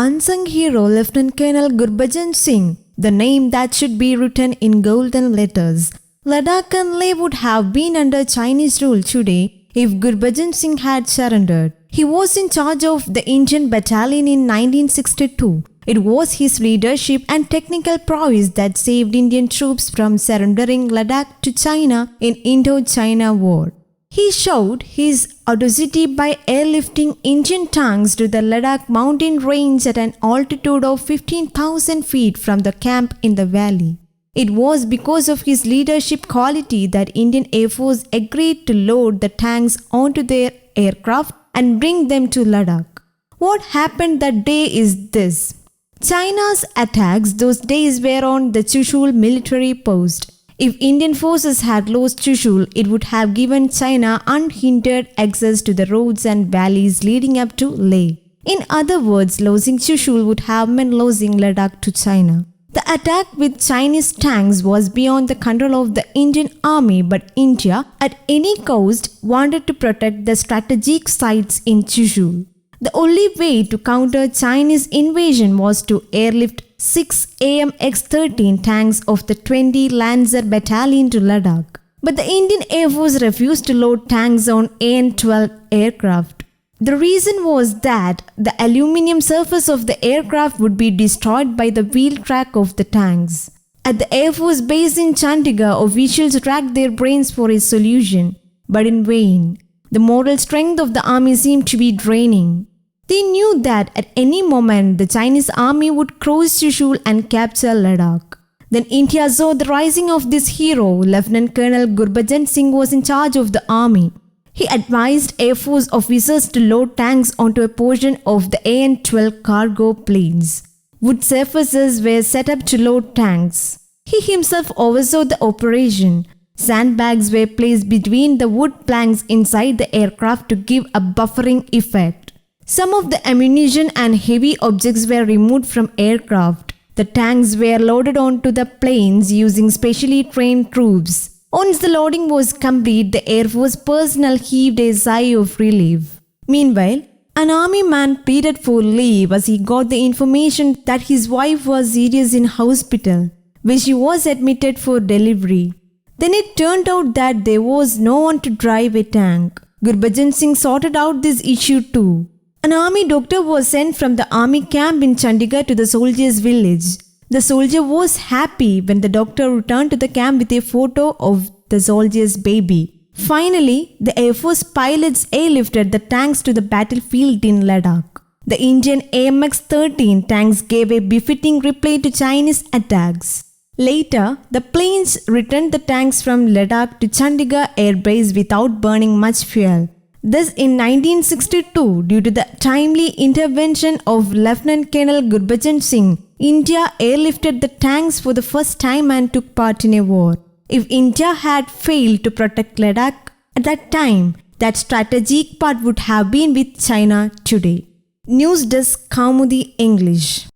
Unsung hero Lt.Col Gurbachan Singh, the name that should be written in golden letters. Ladakh and Leh would have been under Chinese rule today if Gurbachan Singh had surrendered. He was in charge of the Indian battalion in 1962. It was his leadership and technical prowess that saved Indian troops from surrendering Ladakh to China in Indo-China War. He showed his audacity by airlifting Indian tanks to the Ladakh mountain range at an altitude of 15,000 feet from the camp in the valley. It was because of his leadership quality that Indian Air Force agreed to load the tanks onto their aircraft and bring them to Ladakh. What happened that day is this. China's attacks those days were on the Chusul Military post. If Indian forces had lost Chushul, it would have given China unhindered access to the roads and valleys leading up to Leh. In other words, losing Chushul would have meant losing Ladakh to China. The attack with Chinese tanks was beyond the control of the Indian army, but India, at any cost, wanted to protect the strategic sites in Chushul. The only way to counter Chinese invasion was to airlift 6 AMX-13 tanks of the 20 Lancer battalion to Ladakh. But the Indian Air Force refused to load tanks on AN-12 aircraft. The reason was that the aluminium surface of the aircraft would be destroyed by the wheel track of the tanks. At the Air Force base in Chandigarh, officials racked their brains for a solution, but in vain. The moral strength of the army seemed to be draining. They knew that at any moment the Chinese army would cross Chushul and capture Ladakh. Then India saw the rising of this hero. Lt.Col Gurbachan Singh was in charge of the army. He advised Air Force officers to load tanks onto a portion of the AN-12 cargo planes. Wood surfaces were set up to load tanks. He himself oversaw the operation. Sandbags were placed between the wood planks inside the aircraft to give a buffering effect. Some of the ammunition and heavy objects were removed from aircraft. The tanks were loaded onto the planes using specially trained troops. Once the loading was complete, the Air Force personnel heaved a sigh of relief. Meanwhile, an army man pleaded for leave as he got the information that his wife was serious in hospital, where she was admitted for delivery. Then it turned out that there was no one to drive a tank. Gurbachan Singh sorted out this issue too. An army doctor was sent from the army camp in Chandigarh to the soldiers' village. The soldier was happy when the doctor returned to the camp with a photo of the soldier's baby. Finally, the Air Force pilots airlifted the tanks to the battlefield in Ladakh. The Indian AMX-13 tanks gave a befitting reply to Chinese attacks. Later, the planes returned the tanks from Ladakh to Chandigarh Air Base without burning much fuel. Thus, in 1962, due to the timely intervention of Lt.Col Gurbachan Singh, India airlifted the tanks for the first time and took part in a war. If India had failed to protect Ladakh at that time, that strategic part would have been with China today. News Desk, Kaumudy, English.